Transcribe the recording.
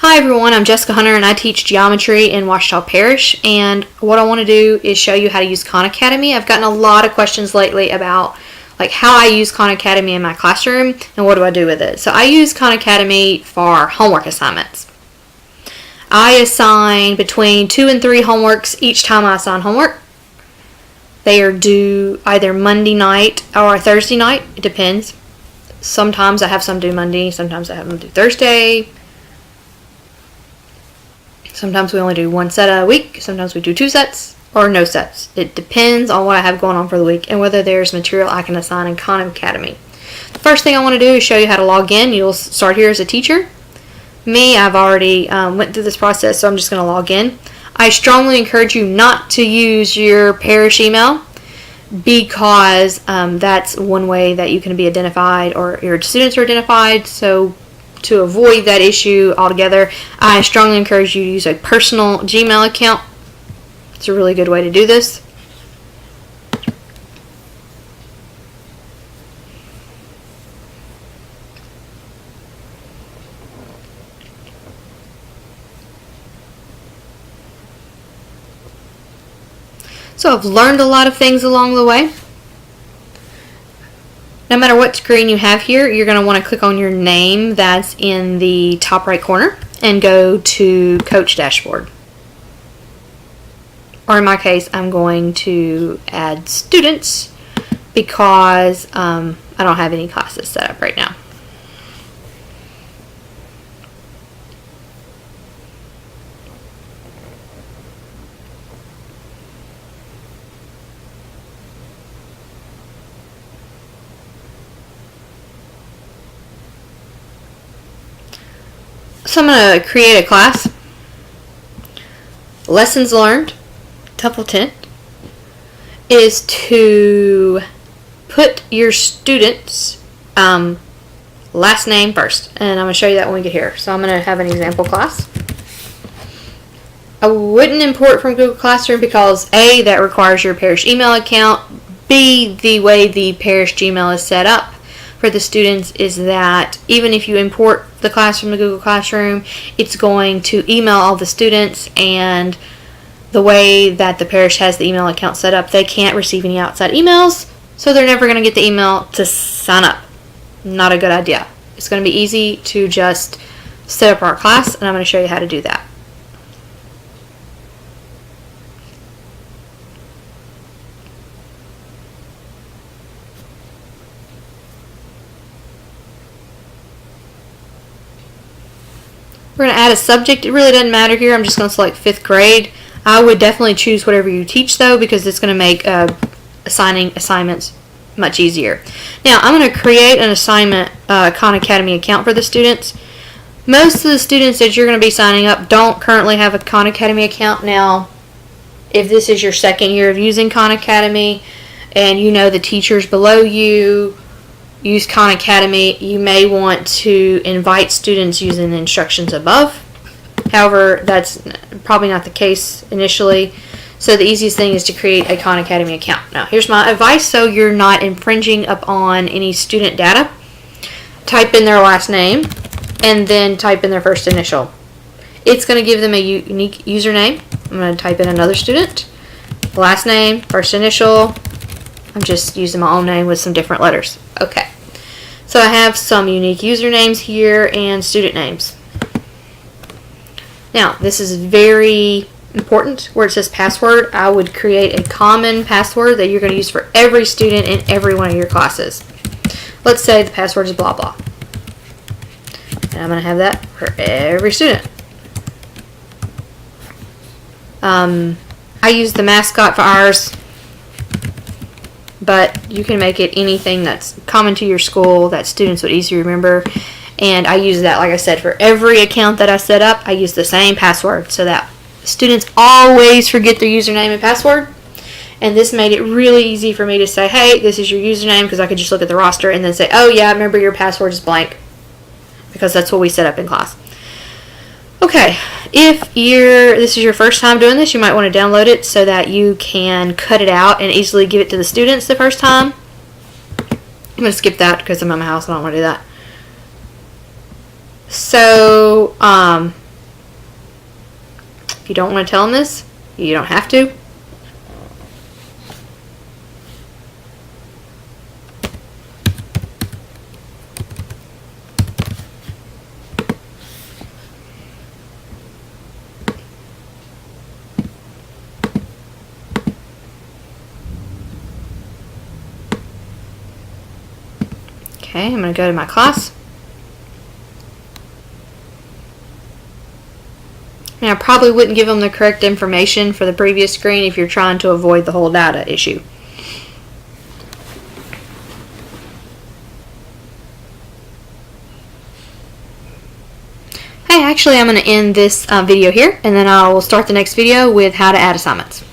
Hi everyone, I'm Jessica Hunter and I teach geometry in Ouachita Parish, and what I want to do is show you how to use Khan Academy. I've gotten a lot of questions lately about how I use Khan Academy in my classroom and what do I do with it. So I use Khan Academy for homework assignments. I assign between 2 and 3 homeworks each time I assign homework. They are due either Monday night or Thursday night, it depends. Sometimes I have some due Monday, sometimes I have them due Thursday. Sometimes we only do one set a week, sometimes we do 2 sets, or no sets. It depends on what I have going on for the week and whether there's material I can assign in Khan Academy. The first thing I want to do is show you how to log in. You'll start here as a teacher. Me, I've already went through this process, so I'm just going to log in. I strongly encourage you not to use your parish email because that's one way that you can be identified or your students are identified. So to avoid that issue altogether, I strongly encourage you to use a personal Gmail account. It's a really good way to do this. So I've learned a lot of things along the way. No matter what screen you have here, you're going to want to click on your name that's in the top right corner and go to Coach Dashboard. Or in my case, I'm going to add students because I don't have any classes set up right now. So I'm going to create a class. Lessons learned, TEFL 10, is to put your student's last name first. And I'm going to show you that when we get here. So I'm going to have an example class. I wouldn't import from Google Classroom because A, that requires your parish email account. B, the way the parish Gmail is set up for the students is that even if you import the class from the Google Classroom, it's going to email all the students, and the way that the parish has the email account set up, they can't receive any outside emails, so they're never going to get the email to sign up. Not a good idea. It's going to be easy to just set up our class, and I'm going to show you how to do that. We're going to add a subject. It really doesn't matter here. I'm just going to select 5th grade. I would definitely choose whatever you teach though, because it's going to make assigning assignments much easier. Now I'm going to create an assignment Khan Academy account for the students. Most of the students that you're going to be signing up don't currently have a Khan Academy account. Now, if this is your second year of using Khan Academy and you know the teachers below you use Khan Academy, you may want to invite students using the instructions above. However, that's probably not the case initially. So the easiest thing is to create a Khan Academy account. Now, here's my advice so you're not infringing upon any student data. Type in their last name and then type in their first initial. It's going to give them a unique username. I'm going to type in another student. Last name, first initial. I'm just using my own name with some different letters. Okay, so I have some unique usernames here and student names. Now, this is very important. Where it says password, I would create a common password that you're going to use for every student in every one of your classes. Let's say the password is blah blah. And I'm going to have that for every student. I use the mascot for ours, but you can make it anything that's common to your school that students would easily remember. And I use that, like I said, for every account that I set up. I use the same password so that students always forget their username and password. And this made it really easy for me to say, hey, this is your username, because I could just look at the roster and then say, oh yeah, remember your password is blank, because that's what we set up in class. Okay, if this is your first time doing this, you might want to download it so that you can cut it out and easily give it to the students the first time. I'm going to skip that because I'm at my house and I don't want to do that. So If you don't want to tell them this, you don't have to. Okay, I'm going to go to my class. Now, I probably wouldn't give them the correct information for the previous screen if you're trying to avoid the whole data issue. Hey, actually, I'm going to end this video here, and then I will start the next video with how to add assignments.